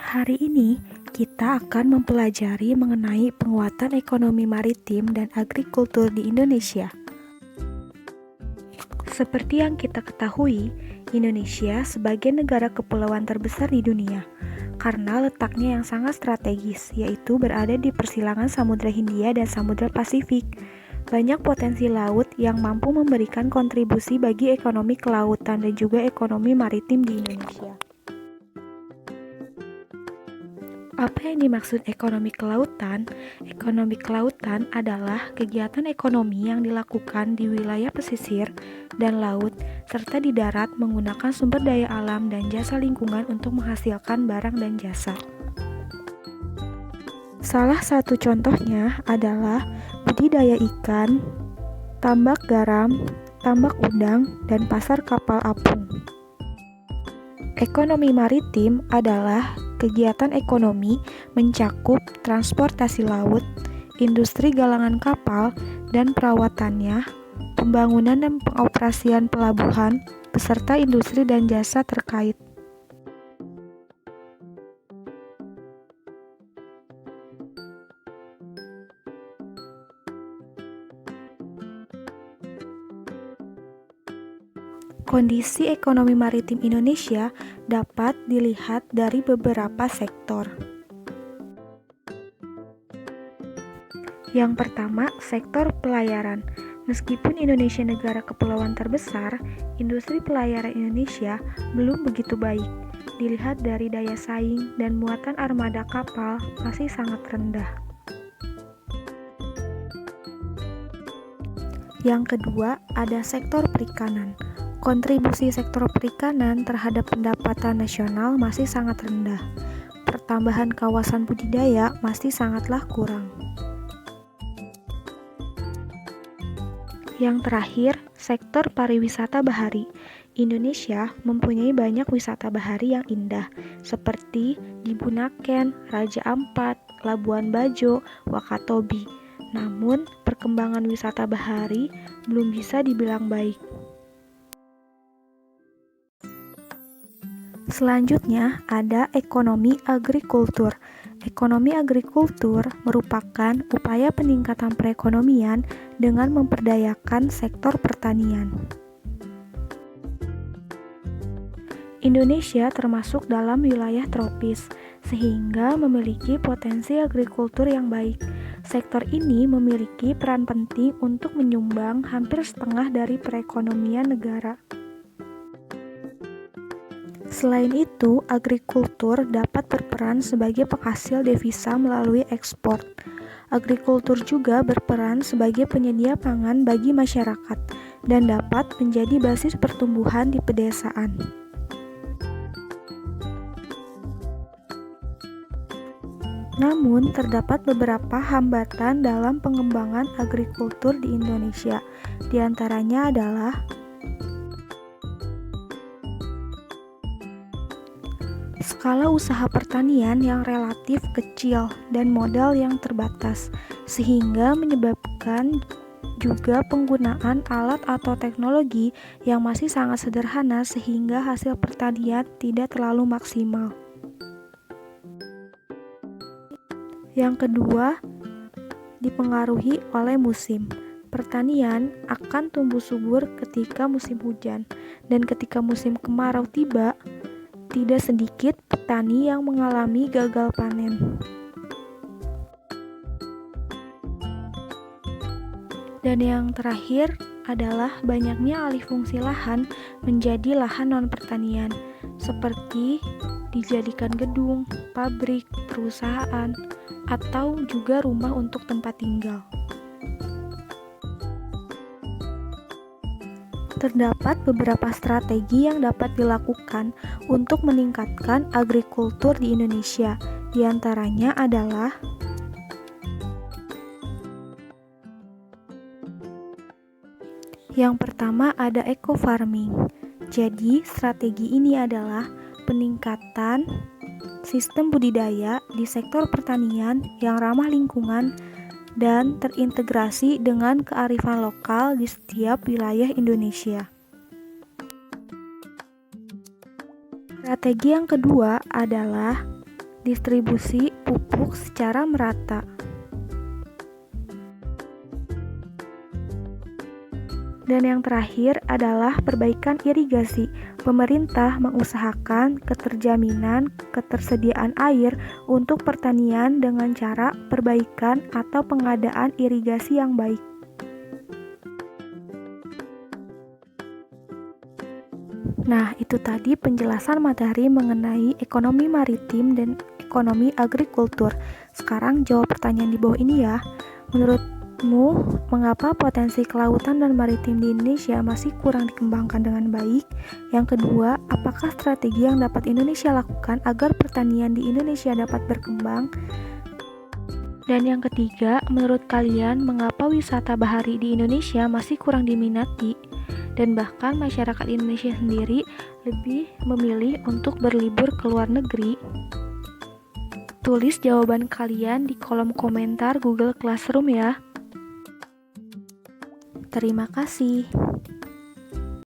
Hari ini kita akan mempelajari mengenai penguatan ekonomi maritim dan agrikultur di Indonesia. Seperti yang kita ketahui, Indonesia sebagai negara kepulauan terbesar di dunia karena letaknya yang sangat strategis, yaitu berada di persilangan Samudra Hindia dan Samudra Pasifik. Banyak potensi laut yang mampu memberikan kontribusi bagi ekonomi kelautan dan juga ekonomi maritim di Indonesia. Apa yang dimaksud ekonomi kelautan? Ekonomi kelautan adalah kegiatan ekonomi yang dilakukan di wilayah pesisir dan laut, serta di darat menggunakan sumber daya alam dan jasa lingkungan untuk menghasilkan barang dan jasa. Salah satu contohnya adalah budidaya ikan, tambak garam, tambak udang, dan pasar kapal apung. Ekonomi maritim adalah kegiatan ekonomi mencakup transportasi laut, industri galangan kapal dan perawatannya, pembangunan dan pengoperasian pelabuhan, beserta industri dan jasa terkait. Kondisi ekonomi maritim Indonesia dapat dilihat dari beberapa sektor. Yang pertama, sektor pelayaran. Meskipun Indonesia negara kepulauan terbesar, industri pelayaran Indonesia belum begitu baik. Dilihat dari daya saing dan muatan armada kapal masih sangat rendah. Yang kedua, ada sektor perikanan. Kontribusi sektor perikanan terhadap pendapatan nasional masih sangat rendah. Pertambahan kawasan budidaya masih sangatlah kurang. Yang terakhir, sektor pariwisata bahari. Indonesia mempunyai banyak wisata bahari yang indah, seperti di Bunaken, Raja Ampat, Labuan Bajo, Wakatobi. Namun, perkembangan wisata bahari belum bisa dibilang baik. Selanjutnya ada ekonomi agrikultur. Ekonomi agrikultur merupakan upaya peningkatan perekonomian dengan memperdayakan sektor pertanian. Indonesia termasuk dalam wilayah tropis, sehingga memiliki potensi agrikultur yang baik. Sektor ini memiliki peran penting untuk menyumbang hampir setengah dari perekonomian negara. Selain itu, agrikultur dapat berperan sebagai penghasil devisa melalui ekspor. Agrikultur juga berperan sebagai penyedia pangan bagi masyarakat dan dapat menjadi basis pertumbuhan di pedesaan. Namun, terdapat beberapa hambatan dalam pengembangan agrikultur di Indonesia. Di antaranya adalah skala usaha pertanian yang relatif kecil dan modal yang terbatas, sehingga menyebabkan juga penggunaan alat atau teknologi yang masih sangat sederhana sehingga hasil pertanian tidak terlalu maksimal. Yang kedua, dipengaruhi oleh musim. Pertanian akan tumbuh subur ketika musim hujan, dan ketika musim kemarau tiba, tidak sedikit petani yang mengalami gagal panen. Dan yang terakhir adalah banyaknya alih fungsi lahan menjadi lahan non-pertanian, seperti dijadikan gedung, pabrik, perusahaan, atau juga rumah untuk tempat tinggal. Terdapat beberapa strategi yang dapat dilakukan untuk meningkatkan agrikultur di Indonesia. Di antaranya adalah yang pertama ada eco farming. Jadi, strategi ini adalah peningkatan sistem budidaya di sektor pertanian yang ramah lingkungan dan terintegrasi dengan kearifan lokal di setiap wilayah Indonesia. Strategi yang kedua adalah distribusi pupuk secara merata. Dan yang terakhir adalah perbaikan irigasi. Pemerintah mengusahakan keterjaminan ketersediaan air untuk pertanian dengan cara perbaikan atau pengadaan irigasi yang baik. Nah, itu tadi penjelasan materi mengenai ekonomi maritim dan ekonomi agrikultur. Sekarang jawab pertanyaan di bawah ini ya. Menurutmu, mengapa potensi kelautan dan maritim di Indonesia masih kurang dikembangkan dengan baik? Yang kedua, apakah strategi yang dapat Indonesia lakukan agar pertanian di Indonesia dapat berkembang? Dan yang ketiga, menurut kalian, mengapa wisata bahari di Indonesia masih kurang diminati? Dan bahkan masyarakat Indonesia sendiri lebih memilih untuk berlibur ke luar negeri? Tulis jawaban kalian di kolom komentar Google Classroom ya. Terima kasih.